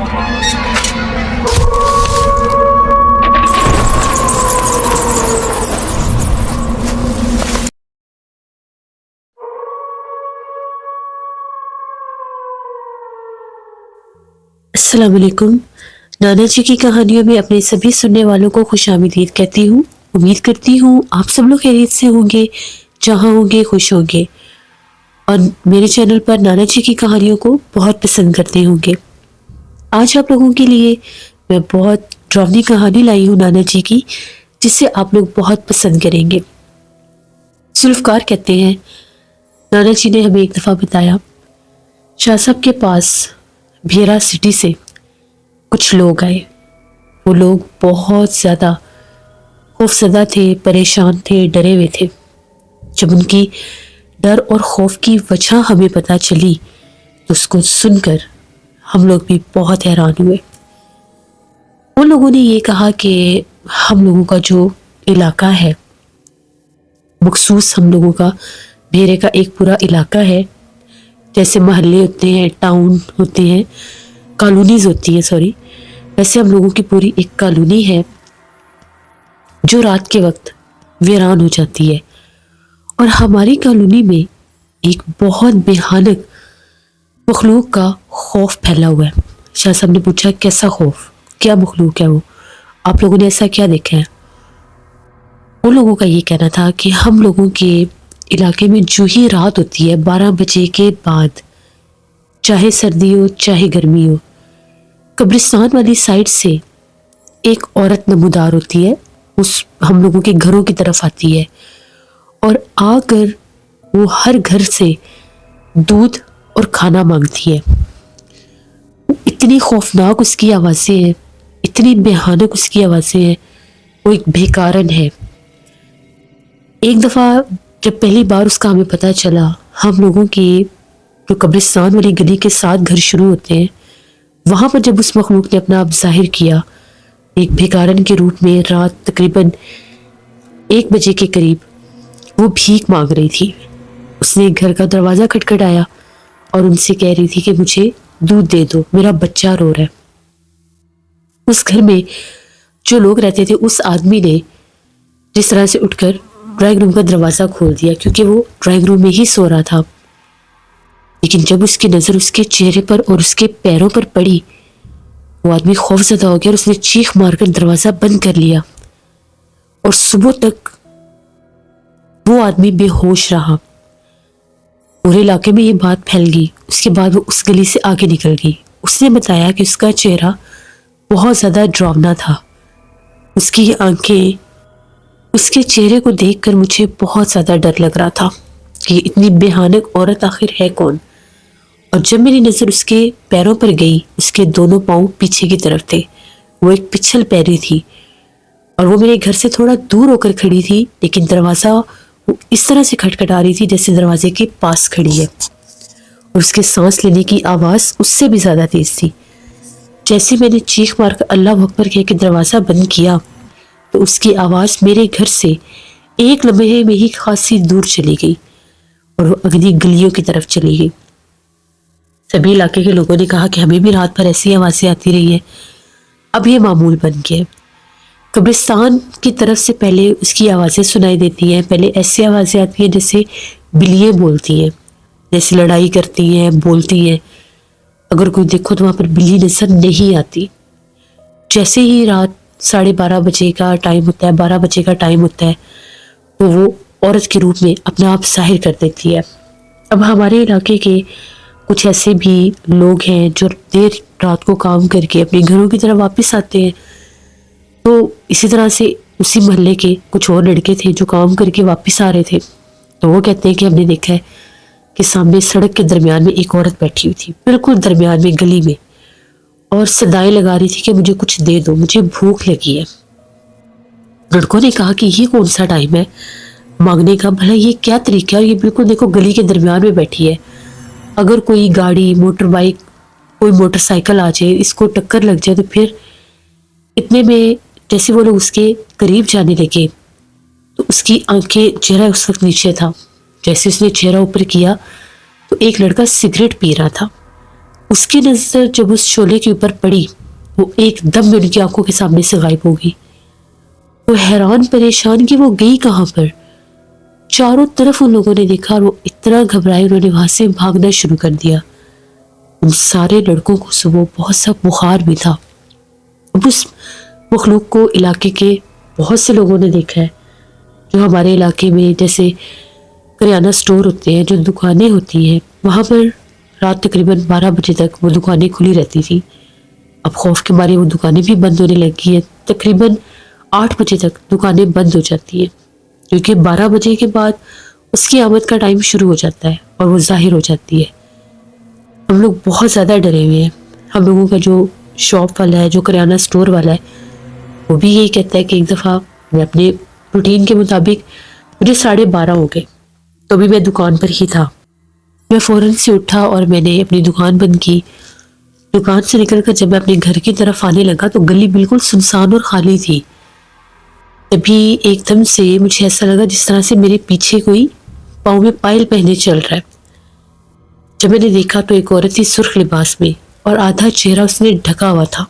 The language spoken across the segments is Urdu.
السلام علیکم۔ نانا جی کی کہانیوں میں اپنے سبھی سننے والوں کو خوش آمدید کہتی ہوں۔ امید کرتی ہوں آپ سب لوگ خیریت سے ہوں گے، جہاں ہوں گے خوش ہوں گے، اور میرے چینل پر نانا جی کی کہانیوں کو بہت پسند کرتے ہوں گے۔ آج آپ لوگوں کے لیے میں بہت ڈراؤنی کہانی لائی ہوں نانا جی کی، جسے آپ لوگ بہت پسند کریں گے۔ ذوالفقار کہتے ہیں، نانا جی نے ہمیں ایک دفعہ بتایا، شاہ صاحب کے پاس بھیرا سٹی سے کچھ لوگ آئے۔ وہ لوگ بہت زیادہ خوفزدہ تھے، پریشان تھے، ڈرے ہوئے تھے۔ جب ان کی ڈر اور خوف کی وجہ ہمیں پتہ چلی تو اس کو سن کر ہم لوگ بھی بہت حیران ہوئے۔ ان لوگوں نے یہ کہا کہ ہم لوگوں کا جو علاقہ ہے، مخصوص ہم لوگوں کا بھیرے کا ایک پورا علاقہ ہے، جیسے محلے ہوتے ہیں، ٹاؤن ہوتے ہیں، کالونیز ہوتی ہیں، ویسے ہم لوگوں کی پوری ایک کالونی ہے جو رات کے وقت ویران ہو جاتی ہے۔ اور ہماری کالونی میں ایک بہت بھیانک مخلوق کا خوف پھیلا ہوا ہے۔ شاہ صاحب نے پوچھا، کیسا خوف، کیا مخلوق ہے وہ، آپ لوگوں نے ایسا کیا دیکھا ہے؟ ان لوگوں کا یہ کہنا تھا کہ ہم لوگوں کے علاقے میں جو ہی رات ہوتی ہے 12 بجے کے بعد، چاہے سردی ہو چاہے گرمی ہو، قبرستان والی سائڈ سے ایک عورت نمودار ہوتی ہے، اس ہم لوگوں کے گھروں کی طرف آتی ہے، اور آ کر وہ ہر گھر سے دودھ اور کھانا مانگتی ہے۔ اتنی خوفناک اس کی آوازیں ہیں، اتنی بھیانک اس کی آوازیں ہیں، وہ ایک بھیکارن ہے۔ ایک دفعہ جب پہلی بار اس کا ہمیں پتہ چلا، ہم لوگوں کی جو قبرستان والی گلی کے 7 گھر شروع ہوتے ہیں، وہاں پر جب اس مخلوق نے اپنا آپ ظاہر کیا ایک بھیکارن کے روپ میں، رات تقریباً 1 بجے کے قریب وہ بھیک مانگ رہی تھی۔ اس نے گھر کا دروازہ کھٹکھٹایا اور ان سے کہہ رہی تھی کہ مجھے دودھ دے دو، میرا بچہ رو رہا ہے۔ اس گھر میں جو لوگ رہتے تھے، اس آدمی نے جس طرح سے اٹھ کر ڈرائنگ روم کا دروازہ کھول دیا، کیونکہ وہ ڈرائنگ روم میں ہی سو رہا تھا۔ لیکن جب اس کی نظر اس کے چہرے پر اور اس کے پیروں پر پڑی، وہ آدمی خوف زدہ ہو گیا اور اس نے چیخ مار کر دروازہ بند کر لیا، اور صبح تک وہ آدمی بے ہوش رہا۔ پورے علاقے میں یہ بات پھیل گئی۔ اس کے بعد وہ اس گلی سے آگے نکل گئی۔ اس نے بتایا کہ اس کا چہرہ بہت زیادہ ڈراؤنا تھا، اس کی آنکھیں، اس کے چہرے کو دیکھ کر مجھے بہت زیادہ ڈر لگ رہا تھا کہ یہ اتنی بھیانک عورت آخر ہے کون۔ اور جب میری نظر اس کے پیروں پر گئی، اس کے دونوں پاؤں پیچھے کی طرف تھے، وہ ایک پچھل پیری تھی، اور وہ میرے گھر سے تھوڑا دور ہو کر کھڑی تھی، لیکن دروازہ وہ اس طرح سے کھٹکھٹا رہی تھی جیسے دروازے کے پاس کھڑی ہے، اور اس کے سانس لینے کی آواز اس سے بھی زیادہ تیز تھی۔ جیسے میں نے چیخ مار کر اللہ اکبر کہہ کے دروازہ بند کیا تو اس کی آواز میرے گھر سے ایک لمحے میں ہی خاصی دور چلی گئی اور وہ اگلی گلیوں کی طرف چلی گئی۔ سبھی علاقے کے لوگوں نے کہا کہ ہمیں بھی رات بھر ایسی آوازیں آتی رہی ہیں، اب یہ معمول بن گیا۔ قبرستان کی طرف سے پہلے اس کی آوازیں سنائی دیتی ہیں، پہلے ایسی آوازیں آتی ہیں جیسے بلیاں بولتی ہیں، جیسے لڑائی کرتی ہیں، بولتی ہیں۔ اگر کوئی دیکھو تو وہاں پر بلی نظر نہیں آتی۔ جیسے ہی رات 12:30 بجے کا ٹائم ہوتا ہے، 12 بجے کا ٹائم ہوتا ہے، تو وہ عورت کے روپ میں اپنا آپ ظاہر کر دیتی ہے۔ اب ہمارے علاقے کے کچھ ایسے بھی لوگ ہیں جو دیر رات کو کام کر کے اپنے گھروں کی طرف واپس آتے ہیں، تو اسی طرح سے اسی محلے کے کچھ اور لڑکے تھے جو کام کر کے واپس آ رہے تھے، تو وہ کہتے ہیں کہ ہم نے دیکھا ہے کہ سامنے سڑک کے درمیان میں ایک عورت بیٹھی ہوئی تھی، بالکل درمیان میں گلی میں، اور صدائیں لگا رہی تھی کہ مجھے کچھ دے دو، مجھے بھوک لگی ہے۔ لڑکوں نے کہا کہ یہ کون سا ٹائم ہے مانگنے کا، بھلا یہ کیا طریقہ ہے، یہ بالکل دیکھو گلی کے درمیان میں بیٹھی ہے، اگر کوئی گاڑی، موٹر بائک، کوئی موٹر سائیکل آ جائے، اس کو ٹکر لگ جائے، تو پھر اتنے میں جیسے وہ لوگ اس کے قریب جانے لگے تو اس کی آنکھیں، چہرہ اس وقت نیچے تھا، جیسے اس نے چہرہ اوپر کیا تو ایک لڑکا سگریٹ پی رہا تھا، اس کی نظر جب اس شعلے کے اوپر پڑی وہ ایک دم میں ان کی آنکھوں کے سامنے سے غائب ہو گئی۔ وہ حیران پریشان کہ وہ گئی کہاں پر۔ چاروں طرف ان لوگوں نے دیکھا اور وہ اتنا گھبرائے انہوں نے وہاں سے بھاگنا شروع کر دیا۔ ان سارے لڑکوں کو صبح بہت سا بخار بھی تھا۔ اب اس مخلوق کو علاقے کے بہت سے لوگوں نے دیکھا ہے، جو ہمارے علاقے میں جیسے کریانہ سٹور ہوتے ہیں، جو دکانیں ہوتی ہیں، وہاں پر رات تقریباً 12 بجے تک وہ دکانیں کھلی رہتی تھی۔ اب خوف کے مارے وہ دکانیں بھی بند ہونے لگی ہیں، تقریباً 8 بجے تک دکانیں بند ہو جاتی ہیں، کیونکہ 12 بجے کے بعد اس کی آمد کا ٹائم شروع ہو جاتا ہے اور وہ ظاہر ہو جاتی ہے۔ ہم لوگ بہت زیادہ ڈرے ہوئے ہیں۔ ہم لوگوں کا جو شاپ والا ہے، جو کریانہ سٹور والا ہے، وہ بھی یہی کہتا ہے کہ ایک دفعہ میں اپنے روٹین کے مطابق مجھے 12:30 ہو گئے تو بھی میں دکان پر ہی تھا۔ میں فوراً سے اٹھا اور میں نے اپنی دکان بند کی۔ دکان سے نکل کر جب میں اپنے گھر کی طرف آنے لگا تو گلی بالکل سنسان اور خالی تھی۔ تبھی ایک دم سے مجھے ایسا لگا جس طرح سے میرے پیچھے کوئی پاؤں میں پائل پہنے چل رہا ہے۔ جب میں نے دیکھا تو ایک عورت تھی سرخ لباس میں اور آدھا چہرہ اس نے ڈھکا ہوا تھا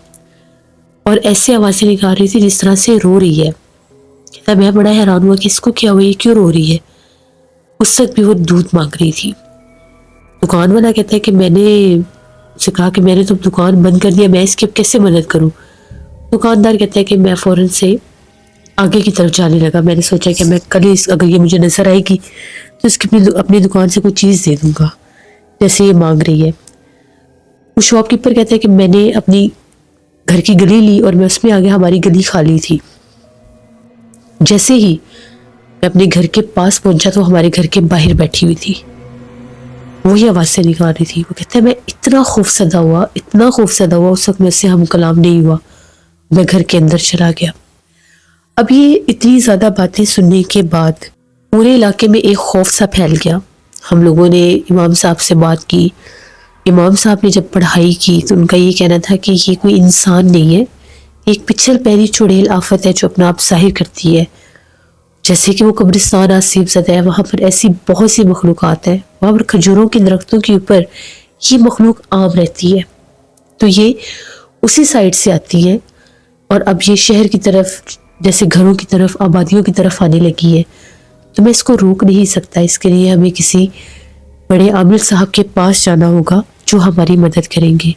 اور ایسے آوازیں نکال رہی تھی جس طرح سے رو رہی ہے۔ کہتا میں بڑا حیران ہوا کہ اس کو کیا ہوا، یہ کیوں رو رہی ہے۔ اس وقت بھی وہ دودھ مانگ رہی تھی۔ دکان والا کہتا ہے کہ میں نے اسے کہا کہ میں نے تو دکان بند کر دیا، میں اس کی اب کیسے مدد کروں۔ دکاندار کہتا ہے کہ میں فوراً سے آگے کی طرف جانے لگا۔ میں نے سوچا کہ میں کل اگر یہ مجھے نظر آئے گی تو اس کی اپنی دکان سے کوئی چیز دے دوں گا جیسے یہ مانگ رہی ہے۔ وہ شاپ کیپر کہتا ہے کہ میں نے اپنی گھر کی گلی لی اور میں اس میں آگے ہماری گلی خالی تھی۔ جیسے ہی میں اپنے گھر کے پاس پہنچا تو ہمارے گھر کے باہر بیٹھی ہوئی تھی، وہی آواز سے نکال رہی تھی۔ وہ کہتا ہے میں اتنا خوفزدہ ہوا، اتنا خوفزدہ ہوا، اس وقت میں اس سے ہم کلام نہیں ہوا، میں گھر کے اندر چلا گیا۔ اب یہ اتنی زیادہ باتیں سننے کے بعد پورے علاقے میں ایک خوف سا پھیل گیا۔ ہم لوگوں نے امام صاحب سے بات کی۔ امام صاحب نے جب پڑھائی کی تو ان کا یہ کہنا تھا کہ یہ کوئی انسان نہیں ہے، ایک پچھل پیری چڑیل آفت ہے جو اپنا آپ ظاہر کرتی ہے۔ جیسے کہ وہ قبرستان آسیب زدہ ہے، وہاں پر ایسی بہت سی مخلوقات ہیں، وہاں پر کھجوروں کے درختوں کے اوپر یہ مخلوق عام رہتی ہے، تو یہ اسی سائڈ سے آتی ہے اور اب یہ شہر کی طرف جیسے گھروں کی طرف، آبادیوں کی طرف آنے لگی ہے۔ تو میں اس کو روک نہیں سکتا، اس کے لیے ہمیں کسی بڑے عامل صاحب کے پاس جانا ہوگا جو ہماری مدد کریں گے۔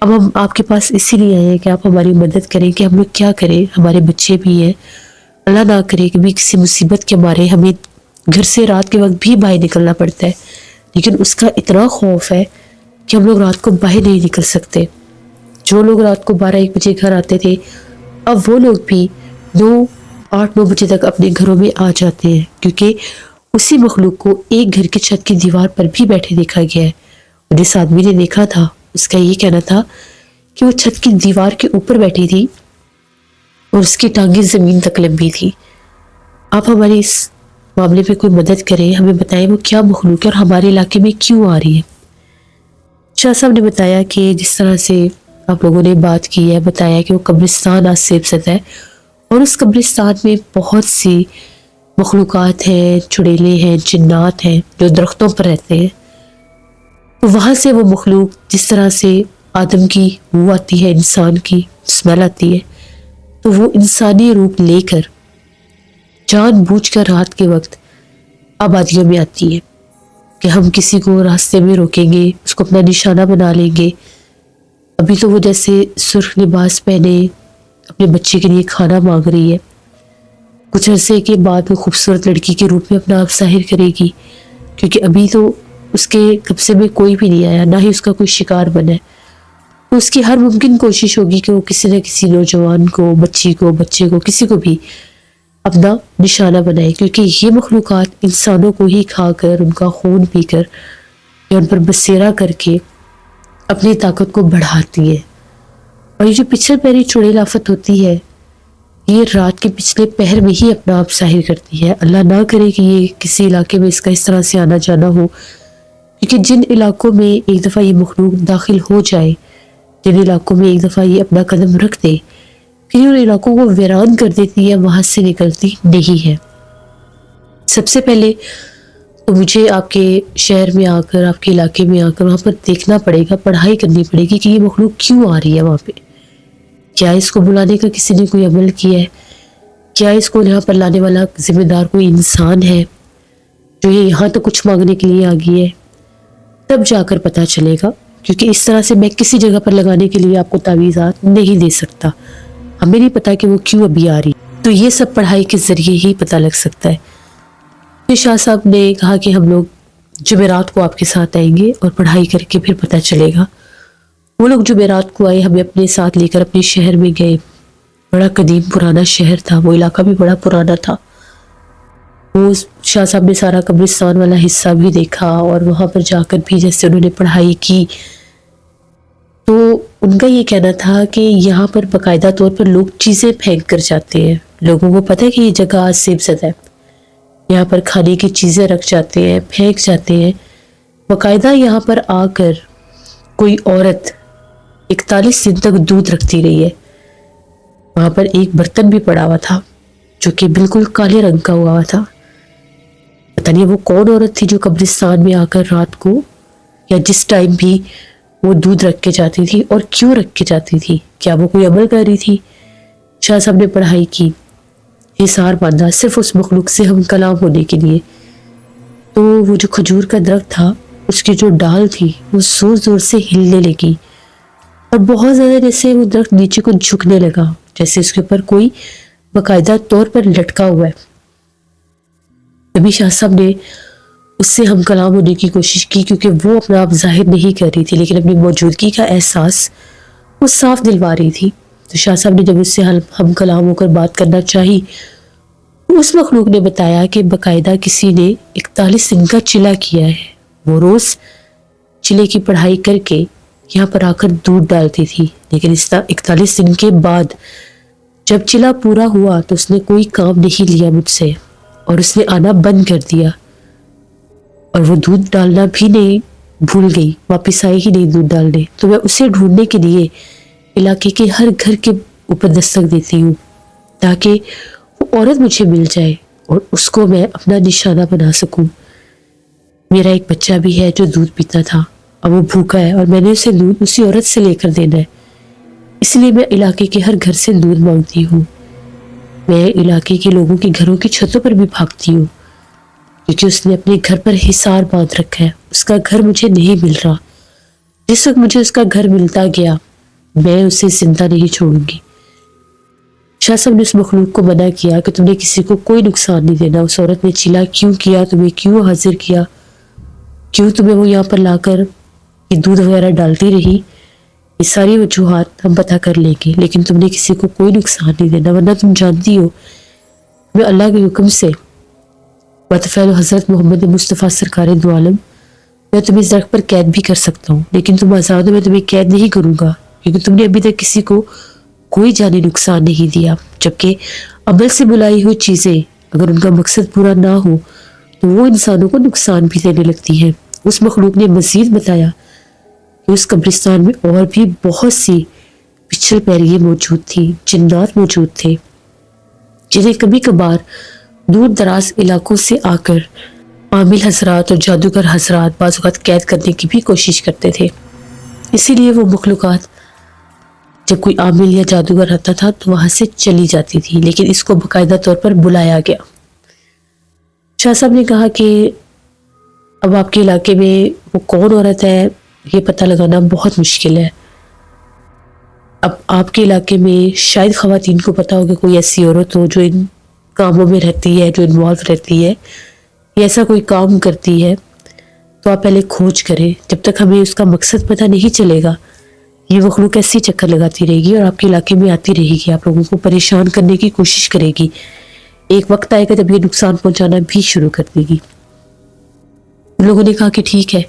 اب ہم آپ کے پاس اسی لیے آئے ہیں کہ آپ ہماری مدد کریں کہ ہم لوگ کیا کریں، ہمارے بچے بھی ہیں، اللہ نہ کرے کہ بھی کسی مصیبت کے مارے ہمیں گھر سے رات کے وقت بھی باہر نکلنا پڑتا ہے، لیکن اس کا اتنا خوف ہے کہ ہم لوگ رات کو باہر نہیں نکل سکتے۔ جو لوگ رات کو 12-1 بجے گھر آتے تھے اب وہ لوگ بھی 8-9 بجے تک اپنے گھروں میں آ جاتے ہیں، کیونکہ اسی مخلوق کو ایک گھر کی چھت کی دیوار پر بھی بیٹھے دیکھا گیا ہے۔ اور جس آدمی نے دیکھا تھا اس کا یہ کہنا تھا کہ وہ چھت کی دیوار کے اوپر بیٹھی تھی اور اس کی ٹانگیں زمین تک لمبی تھی۔ آپ ہماری اس معاملے پہ کوئی مدد کریں، ہمیں بتائیں وہ کیا مخلوق ہے اور ہمارے علاقے میں کیوں آ رہی ہے۔ شاہ صاحب نے بتایا کہ جس طرح سے آپ لوگوں نے بات کی ہے، بتایا کہ وہ قبرستان آسیب زدہ ہے اور اس قبرستان میں بہت سی مخلوقات ہیں، چڑیلے ہیں، جنات ہیں جو درختوں پر رہتے ہیں۔ تو وہاں سے وہ مخلوق جس طرح سے آدم کی بو آتی ہے، انسان کی اسمیل آتی ہے، تو وہ انسانی روپ لے کر جان بوجھ کر رات کے وقت آبادیوں میں آتی ہے کہ ہم کسی کو راستے میں روکیں گے، اس کو اپنا نشانہ بنا لیں گے۔ ابھی تو وہ جیسے سرخ لباس پہنے اپنے بچے کے لیے کھانا مانگ رہی ہے، کچھ عرصے کے بعد وہ خوبصورت لڑکی کے روپ میں اپنا آپ ظاہر کرے گی، کیونکہ ابھی تو اس کے قبضے میں کوئی بھی نہیں آیا، نہ ہی اس کا کوئی شکار بنا ہے۔ تو اس کی ہر ممکن کوشش ہوگی کہ وہ کسی نہ کسی نوجوان کو، بچے کو، کسی کو بھی اپنا نشانہ بنائے، کیونکہ یہ مخلوقات انسانوں کو ہی کھا کر، ان کا خون پی کر یا ان پر بسیرا کر کے اپنی طاقت کو بڑھاتی ہے۔ اور یہ جو پچھل پیری چڑیل آفت ہوتی ہے یہ رات کے پچھلے پہر میں ہی اپنا آپ ظاہر کرتی ہے۔ اللہ نہ کرے کہ یہ کسی علاقے میں اس کا اس طرح سے آنا جانا ہو، کیونکہ جن علاقوں میں ایک دفعہ یہ مخلوق داخل ہو جائے، جن علاقوں میں ایک دفعہ یہ اپنا قدم رکھ دے، پھر ان علاقوں کو ویران کر دیتی ہے، وہاں سے نکلتی نہیں ہے۔ سب سے پہلے تو مجھے آپ کے شہر میں آ کر، آپ کے علاقے میں آ کر وہاں پر دیکھنا پڑے گا، پڑھائی کرنی پڑے گی کہ یہ مخلوق کیوں آ رہی ہے وہاں پہ. کیا اس کو بلانے کا کسی نے کوئی عمل کیا ہے؟ کیا اس کو یہاں پر لانے والا ذمہ دار کوئی انسان ہے جو یہ یہاں تو کچھ مانگنے کے لیے آ گئی ہے؟ تب جا کر پتہ چلے گا، کیونکہ اس طرح سے میں کسی جگہ پر لگانے کے لیے آپ کو تعویذات نہیں دے سکتا. ہمیں نہیں پتا کہ وہ کیوں ابھی آ رہی. تو یہ سب پڑھائی کے ذریعے ہی پتہ لگ سکتا ہے. پھر شاہ صاحب نے کہا کہ ہم لوگ جمعرات کو آپ کے ساتھ آئیں گے اور پڑھائی کر کے پھر پتہ چلے گا. وہ لوگ جمعرات کو آئے، ہمیں اپنے ساتھ لے کر اپنے شہر میں گئے. بڑا قدیم پرانا شہر تھا، وہ علاقہ بھی بڑا پرانا تھا. وہ شاہ صاحب نے سارا قبرستان والا حصہ بھی دیکھا، اور وہاں پر جا کر بھی جیسے انہوں نے پڑھائی کی تو ان کا یہ کہنا تھا کہ یہاں پر باقاعدہ طور پر لوگ چیزیں پھینک کر جاتے ہیں. لوگوں کو پتہ ہے کہ یہ جگہ سیب زدہ ہے، یہاں پر کھانے کی چیزیں رکھ جاتے ہیں، پھینک جاتے ہیں. باقاعدہ یہاں پر آ کر کوئی عورت 41 دن تک دودھ رکھتی رہی ہے. وہاں پر ایک برتن بھی پڑا ہوا تھا جو کہ بالکل کالے رنگ کا ہوا تھا. پتہ نہیں وہ کون عورت تھی جو قبرستان میں آ کر رات کو یا جس ٹائم بھی وہ دودھ رکھ کے جاتی تھی، اور کیوں رکھ کے جاتی تھی. کیا وہ کوئی عمل کر رہی تھی؟ شاہ صاحب نے پڑھائی کی، حصار باندھا صرف اس مخلوق سے ہم کلام ہونے کے لیے. تو وہ جو کھجور کا درخت تھا، اس کی جو ڈال تھی وہ زور زور سے ہلنے لگی، اور بہت زیادہ جیسے وہ درخت نیچے کو جھکنے لگا، جیسے اس کے اوپر کوئی باقاعدہ طور پر لٹکا ہوا ہے. تبھی شاہ صاحب نے اس سے ہم کلام ہونے کی کوشش کی، کیونکہ وہ اپنا آپ ظاہر نہیں کر رہی تھی لیکن اپنی موجودگی کا احساس وہ صاف دلوا رہی تھی. تو شاہ صاحب نے جب اس سے ہم کلام ہو کر بات کرنا چاہی، اس مخلوق نے بتایا کہ باقاعدہ کسی نے 41 دن کا چلا کیا ہے. وہ روز چلے کی پڑھائی کر کے یہاں پر آ کر دودھ ڈالتی تھی، لیکن اس 41 دن کے بعد جب چلا پورا ہوا تو اس نے کوئی کام نہیں لیا مجھ سے، اور اس نے آنا بند کر دیا، اور وہ دودھ ڈالنا بھی نہیں بھول گئی، واپس آئی ہی نہیں دودھ ڈالنے. تو میں اسے ڈھونڈنے کے لیے علاقے کے ہر گھر کے اوپر دستک دیتی ہوں تاکہ وہ عورت مجھے مل جائے اور اس کو میں اپنا نشانہ بنا سکوں. میرا ایک بچہ بھی ہے جو دودھ پیتا تھا، اب وہ بھوکا ہے، اور میں نے اسے دودھ اسی عورت سے لے کر دینا ہے. اس لیے میں علاقے کے ہر گھر سے دودھ مانگتی ہوں. میں علاقے کے لوگوں کے گھروں کی چھتوں پر بھی بھاگتی ہوں، کیونکہ اس نے اپنے گھر پر حصار باندھ رکھا ہے. اس کا گھر مجھے نہیں مل رہا. جس وقت مجھے اس کا گھر ملتا گیا میں اسے زندہ نہیں چھوڑوں گی. شاہ صاحب نے اس مخلوق کو منع کیا کہ تم نے کسی کو کوئی نقصان نہیں دینا. اس عورت نے چلا کیوں کیا، تمہیں کیوں حاضر کیا، کیوں تمہیں وہ یہاں پر لا کر یہ دودھ وغیرہ ڈالتی رہی، یہ ساری وجوہات ہم پتہ کر لیں گے، لیکن تم نے کسی کو کوئی نقصان نہیں دینا، ورنہ تم جانتی ہو میں اللہ کے حکم سے بطفیل حضرت محمد مصطفیٰ سرکار دو عالم میں تمہیں اس درخت پر قید بھی کر سکتا ہوں، لیکن تم آزاد ہو، میں تمہیں قید نہیں کروں گا، کیونکہ تم نے ابھی تک کسی کو کوئی جانی نقصان نہیں دیا. جبکہ عمل سے بلائی ہوئی چیزیں اگر ان کا مقصد پورا نہ ہو تو وہ انسانوں کو نقصان بھی دینے لگتی ہیں. اس مخلوق نے مزید بتایا کہ اس قبرستان میں اور بھی بہت سی پچھل پیریاں موجود تھیں، جنات موجود تھے، جنہیں کبھی کبھار دور دراز علاقوں سے آ کر عامل حضرات اور جادوگر حضرات بعض اوقات قید کرنے کی بھی کوشش کرتے تھے. اسی لیے وہ مخلوقات جب کوئی عامل یا جادوگر آتا تھا تو وہاں سے چلی جاتی تھی، لیکن اس کو باقاعدہ طور پر بلایا گیا. شاہ صاحب نے کہا کہ اب آپ کے علاقے میں وہ کون عورت ہے یہ پتہ لگانا بہت مشکل ہے. اب آپ کے علاقے میں شاید خواتین کو پتہ ہوگا کوئی ایسی عورت ہو جو ان کاموں میں رہتی ہے، جو انوالو رہتی ہے یا ایسا کوئی کام کرتی ہے، تو آپ پہلے کھوج کریں. جب تک ہمیں اس کا مقصد پتہ نہیں چلے گا یہ مخلوق ایسی چکر لگاتی رہے گی اور آپ کے علاقے میں آتی رہے گی، آپ لوگوں کو پریشان کرنے کی کوشش کرے گی. ایک وقت آئے گا جب یہ نقصان پہنچانا بھی شروع کر دے گی. لوگوں نے کہا کہ ٹھیک ہے.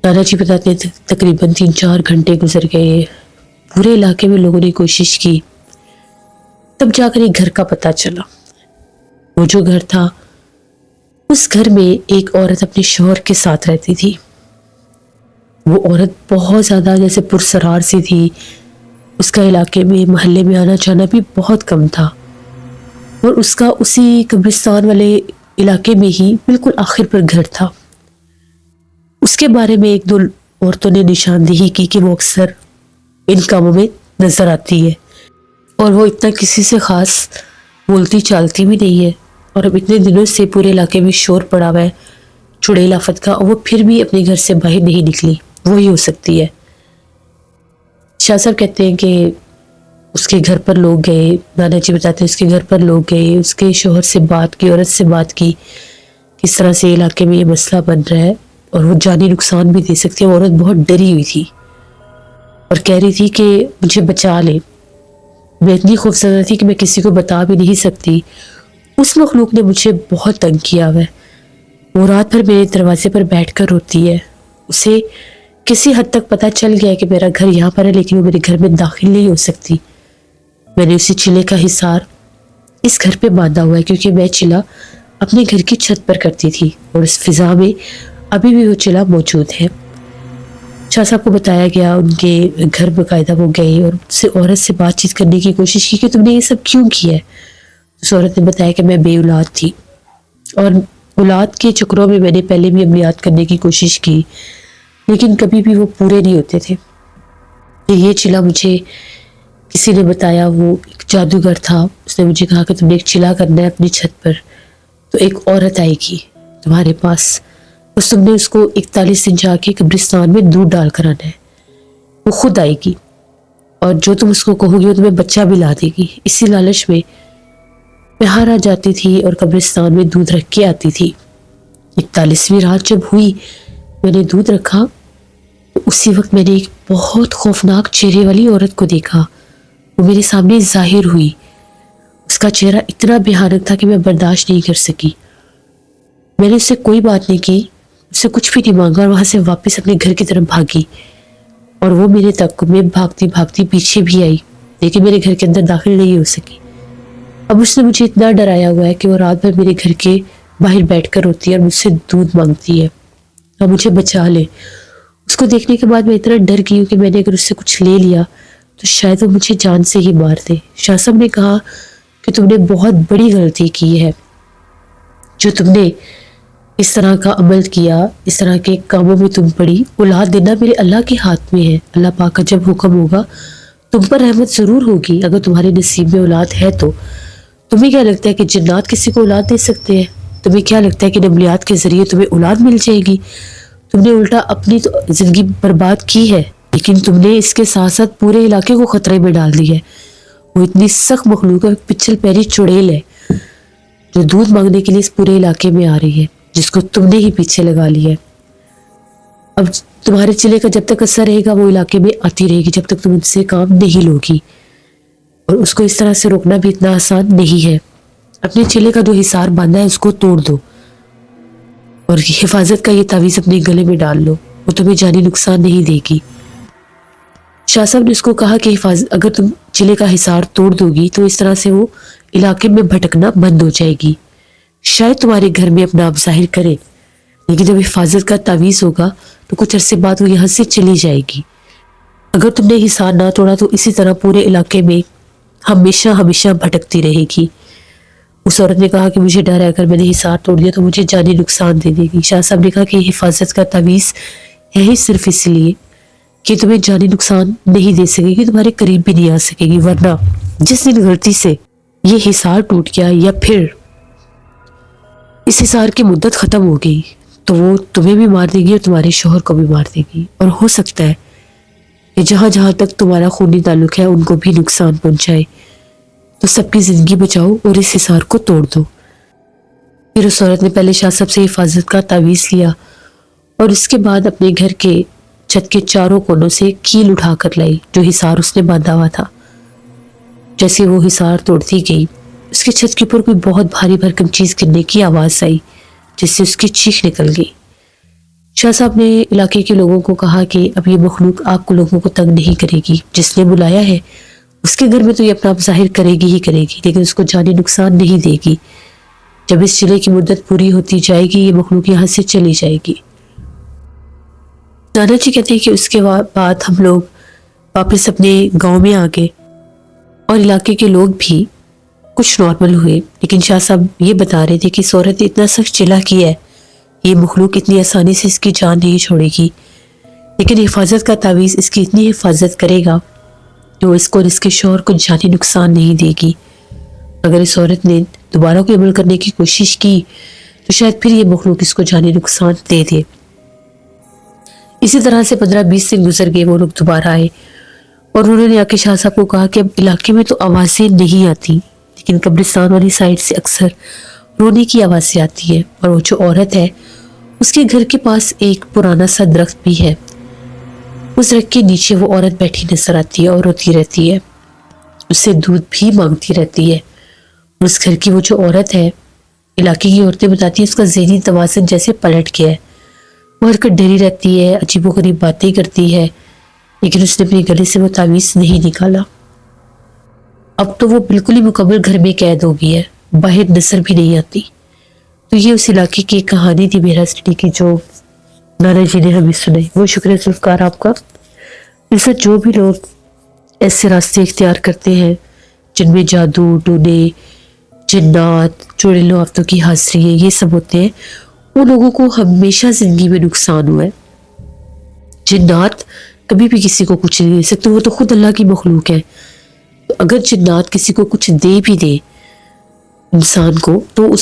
نانا جی بتاتے ہیں تقریباً 3-4 گھنٹے گزر گئے، پورے علاقے میں لوگوں نے کوشش کی، تب جا کر ایک گھر کا پتہ چلا. وہ جو گھر تھا اس گھر میں ایک عورت اپنے شوہر کے ساتھ رہتی تھی. وہ عورت بہت زیادہ جیسے پرسرار سی تھی، اس کا علاقے میں محلے میں آنا جانا بھی بہت کم تھا، اور اس کا اسی قبرستان والے علاقے میں ہی بالکل آخر پر گھر تھا۔ اس کے بارے میں ایک دو عورتوں نے نشاندہی کی کہ وہ اکثر ان کاموں میں نظر آتی ہے، اور وہ اتنا کسی سے خاص بولتی چالتی بھی نہیں ہے، اور اب اتنے دنوں سے پورے علاقے میں شور پڑا ہوا ہے چڑیل آفت کا، اور وہ پھر بھی اپنے گھر سے باہر نہیں نکلی، وہی ہو سکتی ہے۔ شاہ صاحب کہتے ہیں کہ اس کے گھر پر لوگ گئے، نانا جی بتاتے ہیں اس کے گھر پر لوگ گئے، اس کے شوہر سے بات کی، عورت سے بات کی، کس طرح سے علاقے میں یہ مسئلہ بن رہا ہے اور وہ جانی نقصان بھی دے سکتی ہے۔ وہ عورت بہت ڈری ہوئی تھی اور کہہ رہی تھی کہ مجھے بچا لے، میں اتنی خوفزدہ تھی کہ میں کسی کو بتا بھی نہیں سکتی۔ اس مخلوق نے مجھے بہت تنگ کیا ہوا ہے، وہ رات بھر میرے دروازے پر بیٹھ کر روتی ہے، اسے کسی حد تک پتہ چل گیا ہے کہ میرا گھر یہاں پر ہے، لیکن وہ میرے گھر میں داخل نہیں ہو سکتی۔ میں نے اسی چلے کا حصار اس گھر پہ باندھا ہوا ہے، کیونکہ میں چلا اپنے گھر کی چھت پر کرتی تھی اور اس فضا میں ابھی بھی وہ چلا موجود ہے۔ شاہ صاحب کو بتایا گیا، ان کے گھر باقاعدہ وہ گئے اور سے عورت سے بات چیت کرنے کی کوشش کی کہ تم نے یہ سب کیوں کیا ہے۔ اس عورت نے بتایا کہ میں بے اولاد تھی اور اولاد کے چکروں میں نے پہلے بھی عملیات کرنے کی کوشش کی، لیکن کبھی بھی وہ پورے نہیں ہوتے تھے۔ یہ چلا مجھے کسی نے بتایا، وہ ایک جادوگر تھا، اس نے مجھے کہا کہ تم نے ایک چلا کرنا ہے اپنی چھت پر، تو ایک عورت آئے گی تمہارے پاس، بس تم نے اس کو 41 دن جا کے قبرستان میں دودھ ڈال کر آنا ہے، وہ خود آئے گی اور جو تم اس کو کہو گی وہ تمہیں بچہ بھی لا دے گی۔ اسی لالچ میں میں ہار آ جاتی تھی اور قبرستان میں دودھ رکھ کے آتی تھی۔ 41ویں رات جب ہوئی، میں نے دودھ رکھا تو اسی وقت میں نے ایک بہت خوفناک چہرے والی عورت کو دیکھا، وہ میرے سامنے ظاہر ہوئی۔ اس کا چہرہ اتنا بھیانک تھا کہ میں برداشت نہیں کر سکی۔ میں نے اس سے کوئی بات نہیں کی، اس سے کچھ بھی نہیں مانگا اور وہاں سے واپس اپنے گھر کی طرف بھاگی، اور وہ میرے تعاقب میں بھاگتی بھاگتی پیچھے بھی آئی، لیکن میرے گھر کے اندر داخل نہیں ہو سکی۔ اب اس نے مجھے اتنا ڈرایا ہوا ہے کہ وہ رات بھر میرے گھر کے باہر بیٹھ کر روتی ہے اور مجھ سے دودھ مانگتی ہے اور مجھے بچا لے۔ اس کو دیکھنے کے بعد میں اتنا ڈر گئی ہوں کہ میں نے اگر اس سے کچھ لے لیا تو شاید وہ مجھے جان سے ہی مار دے۔ شاہ صاحب نے کہا کہ تم نے بہت بڑی غلطی کی ہے جو تم نے اس طرح کا عمل کیا، اس طرح کے کاموں میں تم پڑی۔ اولاد دینا میرے اللہ کے ہاتھ میں ہے، اللہ پاک کا جب حکم ہوگا تم پر رحمت ضرور ہوگی اگر تمہارے نصیب میں اولاد ہے تو۔ تمہیں کیا لگتا ہے کہ جنات کسی کو اولاد دے سکتے ہیں؟ تمہیں کیا لگتا ہے کہ نملیات کے ذریعے تمہیں اولاد مل جائے گی؟ تم نے الٹا اپنی تو زندگی برباد کی ہے، لیکن تم نے اس کے ساتھ ساتھ پورے علاقے کو خطرے میں ڈال دی ہے۔ وہ اتنی سخت مخلوق ہے، پچھل پیری چڑیل ہے جو دودھ مانگنے کے لیے اس پورے علاقے میں آ رہی ہے، جس کو تم نے ہی پیچھے لگا لیا ہے۔ اب تمہارے چلے کا جب تک اثر رہے گا وہ علاقے میں آتی رہے گی جب تک تم ان سے کام نہیں لوگی، اور اس کو اس طرح سے روکنا بھی اتنا آسان نہیں ہے۔ اپنے چلے کا جو حصار باندھا ہے اس کو توڑ دو اور حفاظت کا یہ تعویذ اپنے گلے میں ڈال لو، وہ تمہیں جانی نقصان نہیں دے گی۔ شاہ صاحب نے اس کو کہا کہ اگر تم چلے کا حصار توڑ دو گی تو اس طرح سے وہ علاقے میں بھٹکنا بند ہو جائے گی، شاید تمہارے گھر میں اپنا آپ ظاہر کرے، لیکن جب حفاظت کا تعویذ ہوگا تو کچھ عرصے بعد وہ یہاں سے چلی جائے گی۔ اگر تم نے حصار نہ توڑا تو اسی طرح پورے علاقے میں ہمیشہ ہمیشہ بھٹکتی رہے گی۔ اس عورت نے کہا کہ مجھے ڈر ہے اگر میں نے حصار توڑ دیا تو مجھے جانی نقصان دے دے گی۔ شاہ صاحب نے کہا کہ یہ حفاظت کا تعویذ ہے ہی صرف اس لیے کہ تمہیں جانی نقصان نہیں دے سکے گی، تمہارے قریب بھی نہیں آ سکے گی، ورنہ جس دن غلطی سے یہ حصار ٹوٹ گیا یا پھر اس حصار کی مدت ختم ہو گئی تو وہ تمہیں بھی مار دے گی اور تمہارے شوہر کو بھی مار دے گی، اور ہو سکتا ہے کہ جہاں جہاں تک تمہارا خونی تعلق ہے ان کو بھی نقصان پہنچائے، تو سب کی زندگی بچاؤ اور اس حصار کو توڑ دو۔ پھر اس عورت نے پہلے شاہ صاحب سے حفاظت کا تعویذ لیا اور اس کے بعد اپنے گھر کے چھت کے چاروں کونوں سے کیل اٹھا کر لائی جو حصار اس نے باندھا ہوا تھا۔ جیسے وہ حصار توڑتی گئی اس کے چھت کے اوپر کوئی بہت بھاری بھرکم چیز گرنے کی آواز آئی جس سے اس کی چیخ نکل گئی۔ شاہ صاحب نے علاقے کے لوگوں کو کہا کہ اب یہ مخلوق آپ لوگوں کو تنگ نہیں کرے گی، جس نے بلایا ہے اس کے گھر میں تو یہ اپنا آپ ظاہر کرے گی ہی کرے گی، لیکن اس کو جانی نقصان نہیں دے گی۔ جب اس چلے کی مدت پوری ہوتی جائے گی یہ مخلوق یہاں سے چلی جائے گی۔ نانا جی کہتے ہیں کہ اس کے بعد ہم لوگ واپس اپنے گاؤں میں آ گئے اور علاقے کے لوگ بھی کچھ نارمل ہوئے، لیکن شاہ صاحب یہ بتا رہے تھے کہ اس عورت نے اتنا سخت چلا کیا ہے، یہ مخلوق اتنی آسانی سے اس کی جان نہیں چھوڑے گی، لیکن حفاظت کا تعویذ اس کی اتنی حفاظت کرے گا جو اس کو اور اس کے شوہر کو جانی نقصان نہیں دے گی۔ اگر اس عورت نے دوبارہ کوئی عمل کرنے کی کوشش کی تو شاید پھر یہ مخلوق اس کو جانی نقصان دے دے۔ اسی طرح سے 15-20 دن گزر گئے، وہ لوگ دوبارہ آئے اور انہوں نے آ کے شاہ صاحب کو کہا کہ اب علاقے میں تو آوازیں نہیں آتی، لیکن قبرستان والی سائڈ سے اکثر رونے کی آوازیں آتی ہیں، اور وہ جو عورت ہے اس کے گھر کے پاس ایک پرانا سا درخت بھی ہے، اس درخت کے نیچے وہ عورت بیٹھی نظر آتی ہے اور روتی رہتی ہے، اس سے دودھ بھی مانگتی رہتی ہے۔ اور اس گھر کی وہ جو عورت ہے، علاقے کی عورتیں بتاتی ہیں اس کا ذہنی توازن جیسے پلٹ گیا ہے، وہ حرکت ڈری رہتی ہے، عجیب و غریب باتیں کرتی ہے، لیکن اس نے اپنے گلے سے وہ تعویذ نہیں نکالا۔ اب تو وہ بالکل ہی مکمل گھر میں قید ہو گئی ہے، باہر نظر بھی نہیں آتی۔ تو یہ اس علاقے کی ایک کہانی تھی میرا سٹی کی، جو نانا جی نے ہمیں سنائی۔ وہ شکریہ ذوالفقار آپ کا۔ اس جو بھی لوگ ایسے راستے اختیار کرتے ہیں جن میں جادو، ٹونے، جنات، چڑیلوں آفتوں کی حاضری ہے، یہ سب ہوتے ہیں، ان لوگوں کو ہمیشہ زندگی میں نقصان ہوا ہے۔ جنات کبھی بھی کسی کو کچھ نہیں دے سکتے، وہ تو خود اللہ کی مخلوق ہے۔ اگر جنات کسی کو کچھ دے بھی دے انسان کو، تو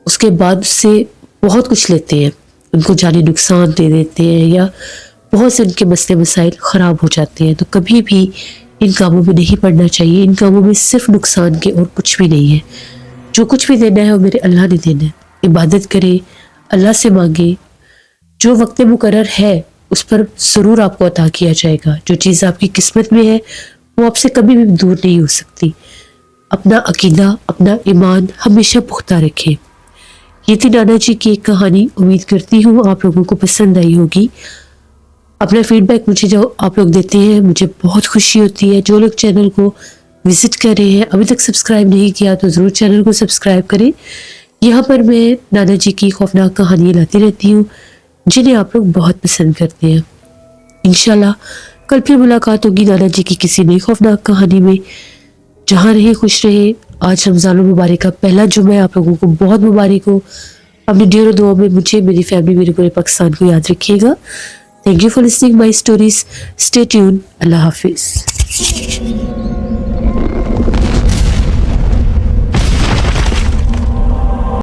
اس کے بعد اس سے بہت کچھ لیتے ہیں، ان کو جانی نقصان دے دیتے ہیں، یا بہت سے ان کے مسئلے مسائل خراب ہو جاتے ہیں۔ تو کبھی بھی ان کاموں میں نہیں پڑنا چاہیے، ان کاموں میں صرف نقصان کے اور کچھ بھی نہیں ہے۔ جو کچھ بھی دینا ہے وہ میرے اللہ نے دینا ہے۔ عبادت کرے، اللہ سے مانگے، جو وقت مقرر ہے اس پر ضرور آپ کو عطا کیا جائے گا۔ جو چیز آپ کی قسمت میں ہے وہ آپ سے کبھی بھی دور نہیں ہو سکتی۔ اپنا عقیدہ، اپنا ایمان ہمیشہ پختہ رکھیں۔ یہ تھی نانا جی کی ایک کہانی، امید کرتی ہوں آپ لوگوں کو پسند آئی ہوگی۔ اپنا فیڈ بیک مجھے جو آپ لوگ دیتے ہیں مجھے بہت خوشی ہوتی ہے۔ جو لوگ چینل کو وزٹ کر رہے ہیں، ابھی تک سبسکرائب نہیں کیا تو ضرور چینل کو سبسکرائب کریں۔ یہاں پر میں نانا جی کی خوفناک کہانیاں لاتی رہتی ہوں جنہیں آپ لوگ بہت پسند کرتے ہیں۔ انشاءاللہ کل پھر ملاقات ہوگی نانا جی کی کسی نئی خوفناک کہانی میں۔ جہاں رہے خوش رہے۔ آج رمضان المبارک کا پہلا جمعہ ہے، آپ لوگوں کو بہت مبارک ہو۔ اپنی ڈیئر دعاؤں میں مجھے، میری فیملی، میرے پورے پاکستان کو یاد رکھیے گا۔ Thank you for listening my stories. Stay tune. اللہ حافظ۔